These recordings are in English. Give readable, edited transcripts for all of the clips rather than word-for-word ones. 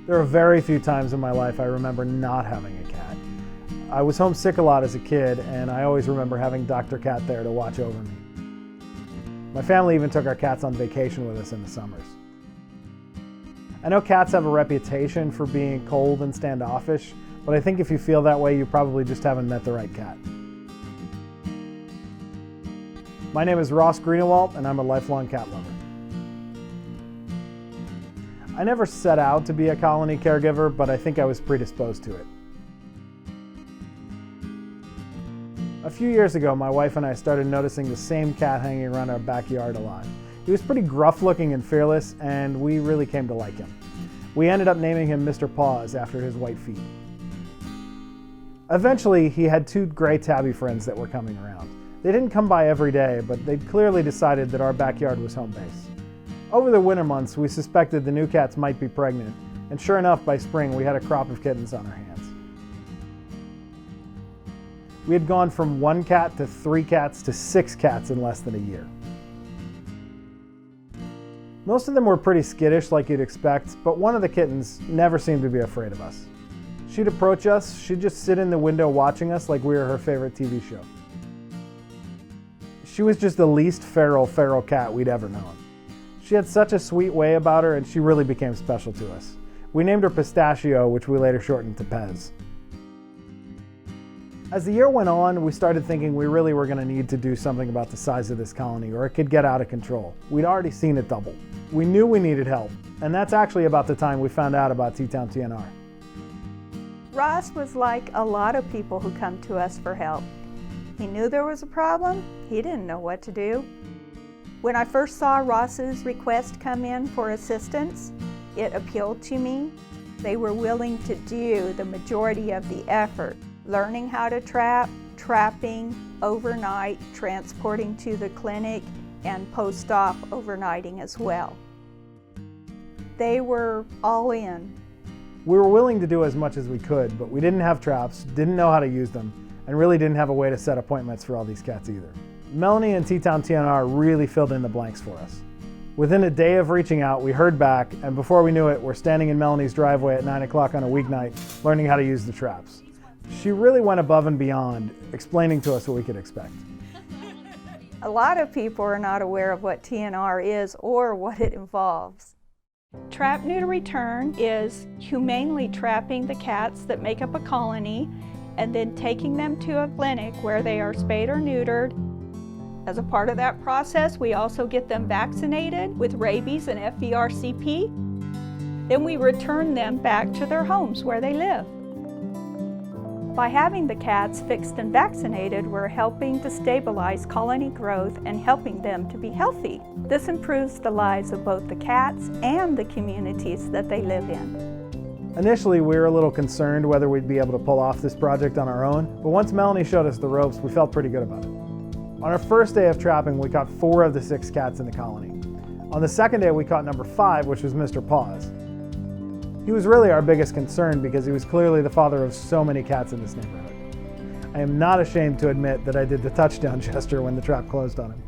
There are very few times in my life I remember not having a cat. I was homesick a lot as a kid, and I always remember having Dr. Cat there to watch over me. My family even took our cats on vacation with us in the summers. I know cats have a reputation for being cold and standoffish, but I think if you feel that way, you probably just haven't met the right cat. My name is Ross Greenewalt, and I'm a lifelong cat lover. I never set out to be a colony caregiver, but I think I was predisposed to it. A few years ago, my wife and I started noticing the same cat hanging around our backyard a lot. He was pretty gruff looking and fearless, and we really came to like him. We ended up naming him Mr. Paws after his white feet. Eventually, he had two gray tabby friends that were coming around. They didn't come by every day, but they'd clearly decided that our backyard was home base. Over the winter months, we suspected the new cats might be pregnant, and sure enough, by spring, we had a crop of kittens on our hands. We had gone from 1 cat to 3 cats to 6 cats in less than a year. Most of them were pretty skittish like you'd expect, but one of the kittens never seemed to be afraid of us. She'd approach us, she'd just sit in the window watching us like we were her favorite TV show. She was just the least feral cat we'd ever known. She had such a sweet way about her, and she really became special to us. We named her Pistachio, which we later shortened to Pez. As the year went on, we started thinking we really were going to need to do something about the size of this colony, or it could get out of control. We'd already seen it double. We knew we needed help, and that's actually about the time we found out about T-Town TNR. Ross was like a lot of people who come to us for help. He knew there was a problem, he didn't know what to do. When I first saw Ross's request come in for assistance, it appealed to me. They were willing to do the majority of the effort, learning how to trap, trapping, overnight, transporting to the clinic, and post-op overnighting as well. They were all in. We were willing to do as much as we could, but we didn't have traps, didn't know how to use them, and really didn't have a way to set appointments for all these cats either. Melanie and T-Town TNR really filled in the blanks for us. Within a day of reaching out, we heard back, and before we knew it, we're standing in Melanie's driveway at 9 o'clock on a weeknight, learning how to use the traps. She really went above and beyond, explaining to us what we could expect. A lot of people are not aware of what TNR is or what it involves. Trap Neuter Return is humanely trapping the cats that make up a colony and then taking them to a clinic where they are spayed or neutered. As a part of that process, we also get them vaccinated with rabies and FVRCP. Then we return them back to their homes where they live. By having the cats fixed and vaccinated, we're helping to stabilize colony growth and helping them to be healthy. This improves the lives of both the cats and the communities that they live in. Initially, we were a little concerned whether we'd be able to pull off this project on our own, but once Melanie showed us the ropes, we felt pretty good about it. On our first day of trapping, we caught 4 of the 6 cats in the colony. On the second day, we caught number 5, which was Mr. Paws. He was really our biggest concern because he was clearly the father of so many cats in this neighborhood. I am not ashamed to admit that I did the touchdown gesture when the trap closed on him.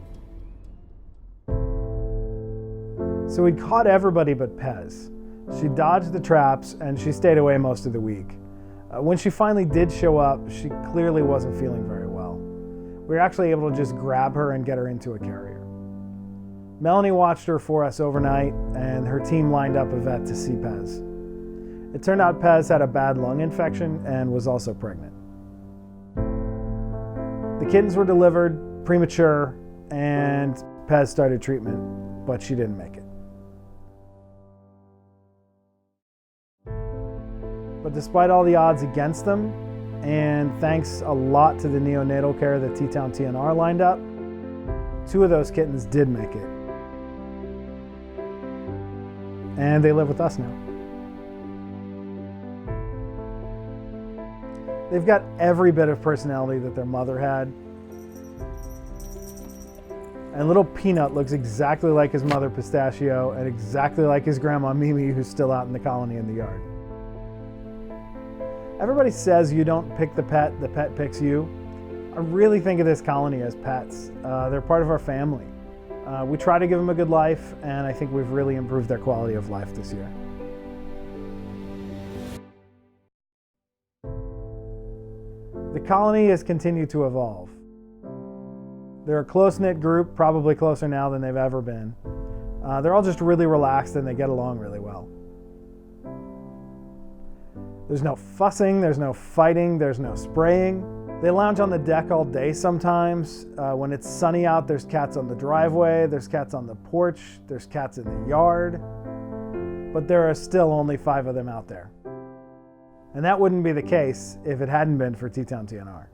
So we'd caught everybody but Pez. She dodged the traps and she stayed away most of the week. When she finally did show up, she clearly wasn't feeling very well. We were actually able to just grab her and get her into a carrier. Melanie watched her for us overnight, and her team lined up a vet to see Pez. It turned out Pez had a bad lung infection and was also pregnant. The kittens were delivered premature, and Pez started treatment, but she didn't make it. But despite all the odds against them, and thanks a lot to the neonatal care that T-Town TNR lined up, 2 of those kittens did make it. And they live with us now. They've got every bit of personality that their mother had. And little Peanut looks exactly like his mother Pistachio and exactly like his grandma Mimi, who's still out in the colony in the yard. Everybody says you don't pick the pet picks you. I really think of this colony as pets. They're part of our family. We try to give them a good life, and I think we've really improved their quality of life this year. colony has continued to evolve. They're a close-knit group, probably closer now than they've ever been. They're all just really relaxed and they get along really well. There's no fussing, there's no fighting, there's no spraying. They lounge on the deck all day sometimes. When it's sunny out, there's cats on the driveway, there's cats on the porch, there's cats in the yard. But there are still only 5 of them out there. And that wouldn't be the case if it hadn't been for T-Town TNR.